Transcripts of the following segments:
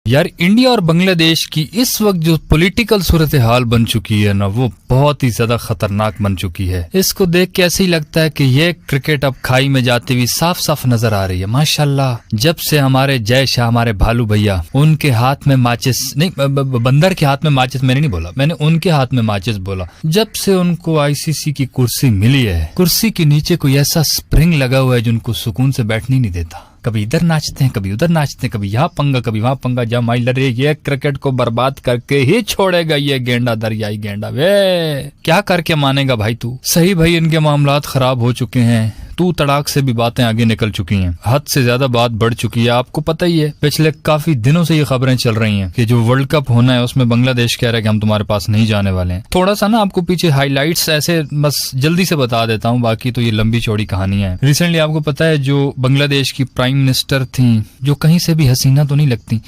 यार इंडिया और बांग्लादेश की इस वक्त जो पॉलिटिकल सूरत हाल बन चुकी है ना, वो बहुत ही ज्यादा खतरनाक बन चुकी है। इसको देख के ऐसे ही लगता है कि ये क्रिकेट अब खाई में जाती हुई साफ साफ नजर आ रही है। माशाल्लाह, जब से हमारे जय शाह, हमारे भालू भैया, उनके हाथ में माचिस नहीं, बंदर के हाथ में माचिस मैंने नहीं बोला, मैंने उनके हाथ में माचिस बोला। जब से उनको आईसीसी की कुर्सी मिली है, कुर्सी के नीचे कोई ऐसा स्प्रिंग लगा हुआ है जो उनको सुकून से बैठने नहीं देता। कभी इधर नाचते हैं, कभी उधर नाचते हैं, कभी यहाँ पंगा, कभी वहाँ पंगा। जमाई लड़े, ये क्रिकेट को बर्बाद करके ही छोड़ेगा ये गेंडा, दरियाई गेंडा। वे क्या करके मानेगा भाई तू? सही भाई, इनके मामलात खराब हो चुके हैं, तू तड़ाक से भी बातें आगे निकल चुकी हैं, हद से ज्यादा बात बढ़ चुकी है। आपको पता ही है, पिछले काफी दिनों से ये खबरें चल रही हैं कि जो वर्ल्ड कप होना है उसमें बांग्लादेश कह रहा है कि हम तुम्हारे पास नहीं जाने वाले हैं। थोड़ा सा ना आपको पीछे हाइलाइट्स ऐसे बस जल्दी से बता देता हूँ, बाकी तो ये लंबी चौड़ी कहानी है। रिसेंटली आपको पता है जो बांग्लादेश की प्राइम मिनिस्टर थी, जो कहीं से भी हसीना तो नहीं लगती,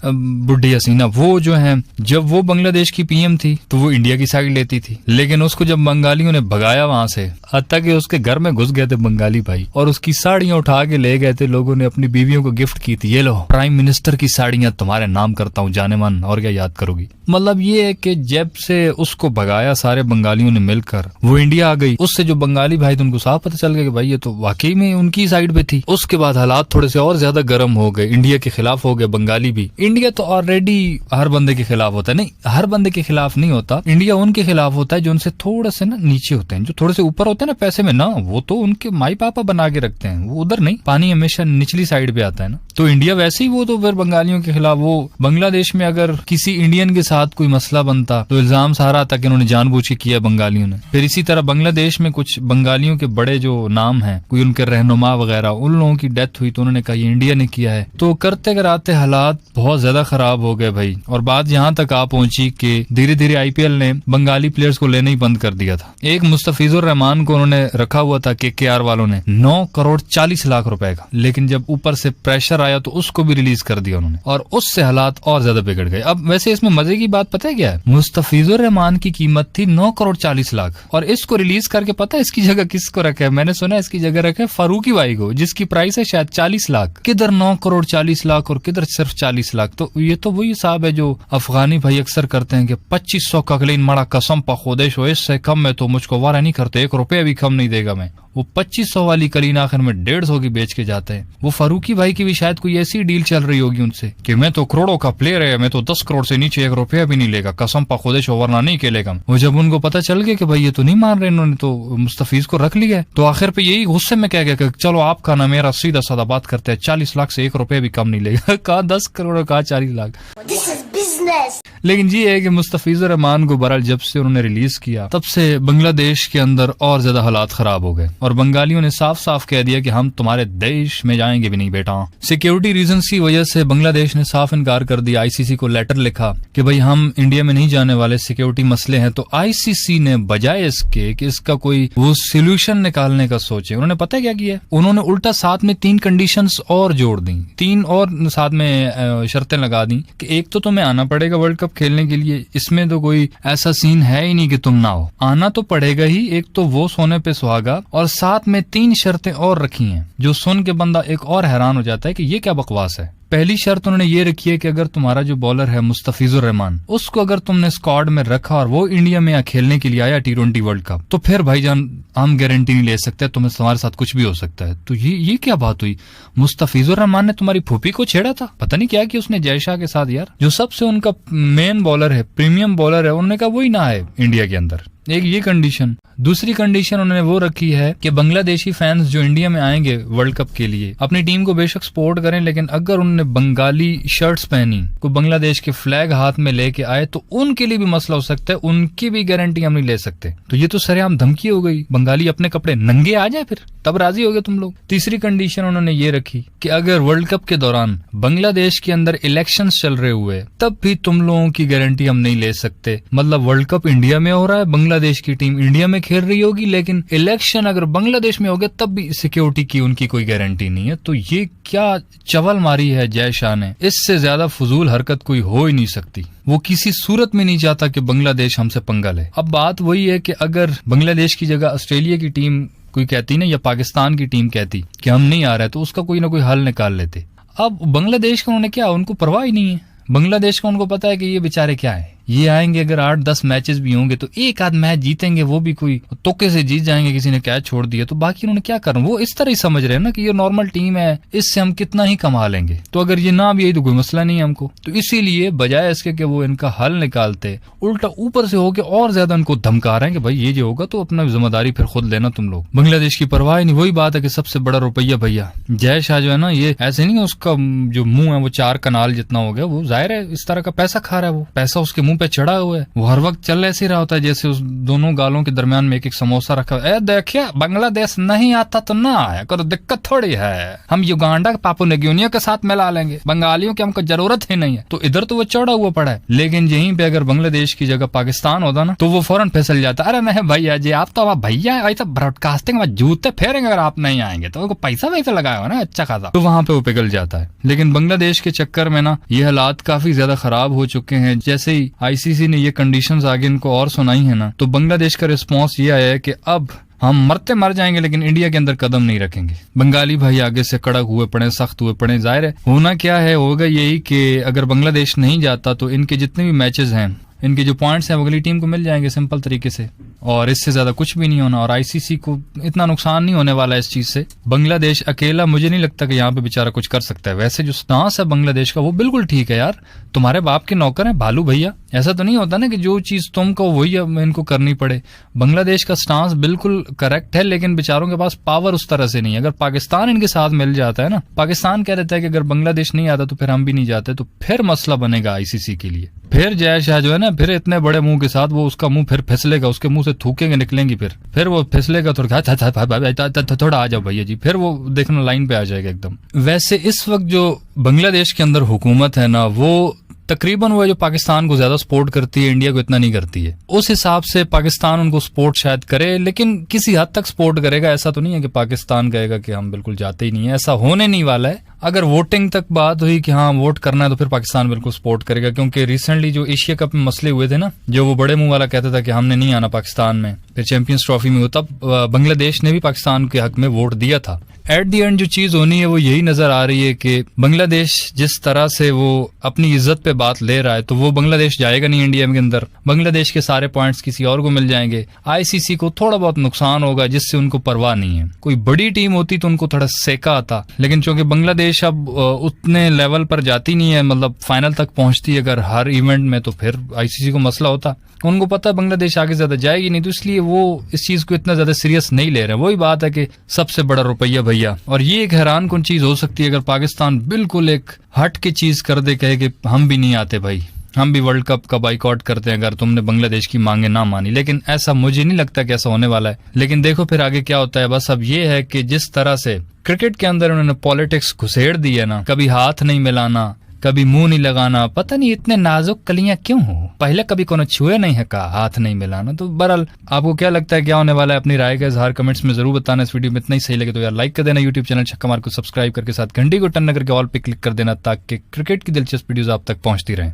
बुढ़ी हसीना, वो जो है, जब वो बांग्लादेश की पीएम थी तो वो इंडिया की साइड लेती थी, लेकिन उसको जब बंगालियों ने भगाया वहां से, हत्ता कि उसके घर में घुस गए थे बंगाली भाई, और उसकी साड़ियां उठा के ले गए थे। लोगों ने अपनी बीवियों को गिफ्ट की थी, ये लो प्राइम मिनिस्टर की साड़ियां तुम्हारे नाम करता हूँ जाने मन, और क्या याद करोगी। मतलब ये है कि जब से उसको भगाया सारे बंगालियों ने मिलकर, वो इंडिया आ गई। उससे जो बंगाली भाई थे उनको साफ पता चल गया कि भाई ये तो वाकई में उनकी साइड पे थी। उसके बाद हालात थोड़े से और ज्यादा गर्म हो गए, इंडिया के खिलाफ हो गए बंगाली भी। इंडिया तो ऑलरेडी हर बंदे के खिलाफ होता है, नहीं हर बंदे के खिलाफ नहीं होता, इंडिया उनके खिलाफ होता है जो उनसे थोड़े से ना नीचे होते हैं, जो थोड़े से ऊपर होते हैं ना पैसे में ना, वो तो उनके माई पापा बना के रखते हैं, वो उधर नहीं। पानी हमेशा निचली साइड पे आता है ना, तो इंडिया वैसे ही वो तो फिर बंगालियों के खिलाफ। वो बांग्लादेश में अगर किसी इंडियन के साथ कोई मसला बनता तो इल्जाम सारा आता कि उन्होंने जानबूझ के किया बंगालियों ने। फिर इसी तरह बांग्लादेश में कुछ बंगालियों के बड़े जो नाम हैं, कोई उनके रहनुमा वगैरह, उन लोगों की डेथ हुई तो उन्होंने कहा ये इंडिया ने किया है। तो करते कराते हालात बहुत ज्यादा खराब हो गए भाई, और बात यहाँ तक आ पहुंची कि धीरे धीरे आईपीएल ने बंगाली प्लेयर्स को लेना ही बंद कर दिया था। एक मुस्तफिजुर रहमान को उन्होंने रखा हुआ था केकेआर वालों ने 9 करोड़ 40 लाख रुपए का, लेकिन जब ऊपर से प्रेशर आया तो उसको भी रिलीज कर दिया उन्होंने, और उससे हालात और ज्यादा बिगड़ गए। अब वैसे इसमें मजे की बात पता है क्या है? मुस्तफिजुर रहमान की कीमत थी 9 करोड़ 40 लाख, और इसको रिलीज करके पता है इसकी जगह किसको रखा है? मैंने सुना इसकी जगह रखा है फारूकी भाई को, जिसकी प्राइस है शायद 40 लाख। किधर 9 करोड़ 40 लाख और किधर सिर्फ 40 लाख। तो ये तो वही हिसाब है जो अफगानी भाई अक्सर करते हैं कि 2500 का क्लीन मड़ा कसम पखोदेश हो, इससे कम में तो मुझको वारा नहीं करते, 1 रुपया भी कम नहीं देगा मैं। वो 2500 वाली कलीन आखिर में 150 की बेच के जाते हैं। वो फारूकी भाई की भी शायद कोई ऐसी डील चल रही होगी उनसे कि मैं तो करोड़ों का प्लेयर है, मैं तो 10 करोड़ से नीचे 1 रुपया भी नहीं लेगा, कसम पखोदेश हो वरना नहीं खेलेगा। वो जब उनको पता चल गया कि भाई ये तो नहीं मान रहे, इन्होंने तो मुस्तफिज को रख लिया, तो आखिर पे यही गुस्से में कह गया कि चलो आपका ना मेरा सीधा साधा बात करते हैं, 40 लाख से 1 रुपया भी कम नहीं लेगा। कहा 10 करोड़, कहा 40 लाख। लेकिन जी है कि मुस्तफिजुर रहमान को बहरहाल जब से उन्होंने रिलीज किया तब से बांग्लादेश के अंदर और ज्यादा हालात खराब हो गए, और बंगालियों ने साफ साफ कह दिया कि हम तुम्हारे देश में जाएंगे भी नहीं बेटा। सिक्योरिटी रीजंस की वजह से बांग्लादेश ने साफ इनकार कर दिया, आईसीसी को लेटर लिखा कि भाई हम इंडिया में नहीं जाने वाले, सिक्योरिटी मसले हैं। तो आईसीसी ने बजाय इसके कि इसका कोई वो सोल्यूशन निकालने का सोचे, उन्होंने पता क्या किया? उन्होंने उल्टा साथ में 3 कंडीशंस और जोड़ दी, 3 और साथ में शर्तें लगा दी कि एक तो तुम्हें आना पड़ेगा वर्ल्ड कप खेलने के लिए, इसमें तो कोई ऐसा सीन है ही नहीं कि तुम ना हो, आना तो पड़ेगा ही, एक तो वो सोने पे सुहागा, और साथ में 3 शर्तें और रखी हैं जो सुन के बंदा एक और हैरान हो जाता है कि ये क्या बकवास है। पहली शर्त उन्होंने ये रखी है कि अगर तुम्हारा जो बॉलर है मुस्तफिजुर रहमान, उसको अगर तुमने स्क्वाड में रखा और वो इंडिया में खेलने के लिए आया T20 वर्ल्ड कप, तो फिर भाईजान हम गारंटी नहीं ले सकते, तुम्हारे साथ कुछ भी हो सकता है। तो ये क्या बात हुई? मुस्तफिजुर रहमान ने तुम्हारी फूफी को छेड़ा था, पता नहीं क्या कि उसने जय शाह के साथ यार, जो सबसे उनका मेन बॉलर है, प्रीमियम बॉलर है, उन्होंने कहा वही ना है इंडिया के अंदर। एक ये कंडीशन। दूसरी कंडीशन उन्होंने वो रखी है कि बांग्लादेशी फैंस जो इंडिया में आएंगे वर्ल्ड कप के लिए अपनी टीम को बेशक सपोर्ट करें, लेकिन अगर उन्होंने बंगाली शर्ट्स पहनी, को बांग्लादेश के फ्लैग हाथ में लेके आए, तो उनके लिए भी मसला हो सकता है, उनकी भी गारंटी हम नहीं ले सकते। तो ये तो सरेआम धमकी हो गई, बंगाली अपने कपड़े नंगे आ जाए फिर तब राजी हो गए तुम लोग। तीसरी कंडीशन उन्होंने ये रखी कि अगर वर्ल्ड कप के दौरान बांग्लादेश के अंदर इलेक्शंस चल रहे हुए तब भी तुम लोगों की गारंटी हम नहीं ले सकते। मतलब वर्ल्ड कप इंडिया में हो रहा है, बांग्लादेश की टीम इंडिया में खेल रही होगी, लेकिन इलेक्शन अगर बांग्लादेश में हो गया तब भी सिक्योरिटी की उनकी कोई गारंटी नहीं है। तो ये क्या चवल मारी है जय शाह ने, इससे ज्यादा फजूल हरकत कोई हो ही नहीं सकती। वो किसी सूरत में नहीं चाहता कि बांग्लादेश हमसे पंगा ले। अब बात वही है कि अगर बांग्लादेश की जगह ऑस्ट्रेलिया की टीम कोई कहती ना, या पाकिस्तान की टीम कहती कि हम नहीं आ रहे, तो उसका कोई ना कोई हल निकाल लेते। अब बांग्लादेश का उन्होंने क्या, उनको परवाह ही नहीं है, बांग्लादेश का उनको पता है कि ये बेचारे क्या है, ये आएंगे अगर 8-10 मैचेस भी होंगे तो एक आध मैच जीतेंगे, वो भी कोई तुक्के से जीत जाएंगे, किसी ने कैच छोड़ दिया तो बाकी उन्होंने क्या करना। वो इस तरह ही समझ रहे हैं ना कि ये नॉर्मल टीम है, इससे हम कितना ही कमा लेंगे, तो अगर ये ना भी आई तो कोई मसला नहीं है हमको। तो इसीलिए बजाय इसके कि वो इनका हल निकालते, उल्टा ऊपर से होके और ज्यादा इनको धमका रहे हैं कि भाई ये जो होगा तो अपना जिम्मेदारी फिर खुद लेना तुम लोग। बांग्लादेश की परवाह नहीं। वही बात है कि सबसे बड़ा रुपया भैया जय शाह जो है ना, ये ऐसे नहीं है उसका जो मुंह है वो 4 कनाल जितना हो गया, वो जाहिर है इस तरह का पैसा खा रहा है, वो पैसा उसके मुंह पे चढ़ा हुआ है, वो हर वक्त चल ऐसे रहा होता है जैसे उस दोनों गालों के दरमियान में एक समोसा रखा है। देखिए बांग्लादेश नहीं आता तो ना आया करो, दिक्कत थोड़ी है, हम युगांडा पापुआ न्यू गिनी के साथ मिला लेंगे, बंगालियों की हमको जरूरत ही नहीं है। तो इधर तो वो चढ़ा हुआ पड़ा है, लेकिन यहीं पे अगर बांग्लादेश की जगह पाकिस्तान होता ना तो वो फौरन फिसल जाता। अरे नहीं भैया जी, आप तो भैया ऐसा ब्रॉडकास्टिंग में जूते फेरेंगे अगर आप नहीं आएंगे, तो उनको पैसा वैसा लगाया ना अच्छा खासा, तो वहां पे वो पिघल जाता है। लेकिन बांग्लादेश के चक्कर में ना ये हालात काफी ज्यादा खराब हो चुके हैं। जैसे ही आईसीसी ने ये कंडीशंस आगे इनको और सुनाई है ना, तो बांग्लादेश का रिस्पॉन्स ये आया है कि अब हम मरते मर जाएंगे लेकिन इंडिया के अंदर कदम नहीं रखेंगे। बंगाली भाई आगे से कड़क हुए पड़े, सख्त हुए पड़े। जाहिर है होना क्या है, होगा यही कि अगर बांग्लादेश नहीं जाता तो इनके जितने भी मैचेस हैं, इनके जो पॉइंट्स हैं वो अगली टीम को मिल जाएंगे सिंपल तरीके से, और इससे ज्यादा कुछ भी नहीं होना, और आईसीसी को इतना नुकसान नहीं होने वाला इस चीज से। बांग्लादेश अकेला मुझे नहीं लगता कि यहाँ पे बेचारा कुछ कर सकता है। वैसे जो स्टांस है बांग्लादेश का वो बिल्कुल ठीक है यार, तुम्हारे बाप के नौकर है भालू भैया, ऐसा तो नहीं होता ना कि जो चीज तुम कहो वही इनको करनी पड़े। बांग्लादेश का स्टांस बिल्कुल करेक्ट है, लेकिन बेचारों के पास पावर उस तरह से नहीं है। अगर पाकिस्तान इनके साथ मिल जाता है ना, पाकिस्तान कह देता है कि अगर बांग्लादेश नहीं आता तो फिर हम भी नहीं जाते, तो फिर मसला बनेगा आईसीसी के लिए। फिर जय शाह जो है ना, फिर इतने बड़े मुंह के साथ वो उसका मुंह फिर फिसलेगा, उसके मुंह से थूकेंगे निकलेंगी, फिर वो फिसलेगा थोड़ा आ जाओ भैया जी, फिर वो देखना लाइन पे आ जाएगा एकदम। वैसे इस वक्त जो बांग्लादेश के अंदर हुकूमत है ना, वो तकरीबन वो जो पाकिस्तान को ज्यादा सपोर्ट करती है, इंडिया को इतना नहीं करती है। उस हिसाब से पाकिस्तान उनको सपोर्ट शायद करे, लेकिन किसी हद तक सपोर्ट करेगा। ऐसा तो नहीं है कि पाकिस्तान कहेगा कि हम बिल्कुल जाते ही नहीं है, ऐसा होने नहीं वाला है। अगर वोटिंग तक बात हुई कि हाँ वोट करना है तो फिर पाकिस्तान बिल्कुल सपोर्ट करेगा, क्योंकि रिसेंटली जो एशिया कप में मसले हुए थे ना, जो वो बड़े मुंह वाला कहता था कि हमने नहीं आना पाकिस्तान में, फिर चैंपियंस ट्रॉफी में, तब बांग्लादेश ने भी पाकिस्तान के हक में वोट दिया था। एट दी एंड जो चीज होनी है वो यही नजर आ रही है कि बांग्लादेश जिस तरह से वो अपनी इज्जत पे बात ले रहा है, तो वो बांग्लादेश जाएगा नहीं इंडिया के अंदर, बांग्लादेश के सारे पॉइंट्स किसी और को मिल जाएंगे। आईसीसी को थोड़ा बहुत नुकसान होगा जिससे उनको परवाह नहीं है। कोई बड़ी टीम होती तो उनको थोड़ा सेका आता, लेकिन चूंकि बांग्लादेश अब उतने लेवल पर जाती नहीं है, मतलब फाइनल तक पहुंचती है अगर हर इवेंट में, तो फिर आईसीसी को मसला होता। उनको पता है बांग्लादेश आगे ज्यादा जाएगी नहीं, तो इसलिए वो इस चीज को इतना ज्यादा सीरियस नहीं ले रहे। वही बात है कि सबसे बड़ा रुपया भैया। और ये एक हैरान कुन चीज हो सकती है अगर पाकिस्तान बिल्कुल एक हट के चीज कर दे, कहे कि हम भी नहीं आते भाई, हम भी वर्ल्ड कप का बाइकआउट करते हैं अगर तुमने बांग्लादेश की मांगे ना मानी। लेकिन ऐसा मुझे नहीं लगता कि ऐसा होने वाला है। लेकिन देखो फिर आगे क्या होता है। बस अब ये है कि जिस तरह से क्रिकेट के अंदर उन्होंने पॉलिटिक्स घुसेड़ दी है ना, कभी हाथ नहीं मिलाना, कभी मुंह नहीं लगाना, पता नहीं इतने नाजुक कलियां क्यों हो, पहले कभी कोनो छुए नहीं है का हाथ नहीं मिलाना। तो बहरहाल आपको क्या लगता है क्या होने वाला है, अपनी राय का इजहार कमेंट्स में जरूर बताना। इस वीडियो में इतना ही सही लगे तो यार लाइक कर देना, यूट्यूब चैनल छक्का मार को सब्सक्राइब करके साथ घंटी को टन करके ऑल पे क्लिक कर देना, ताकि क्रिकेट की दिलचस्प वीडियोस आप तक पहुंचती रहें।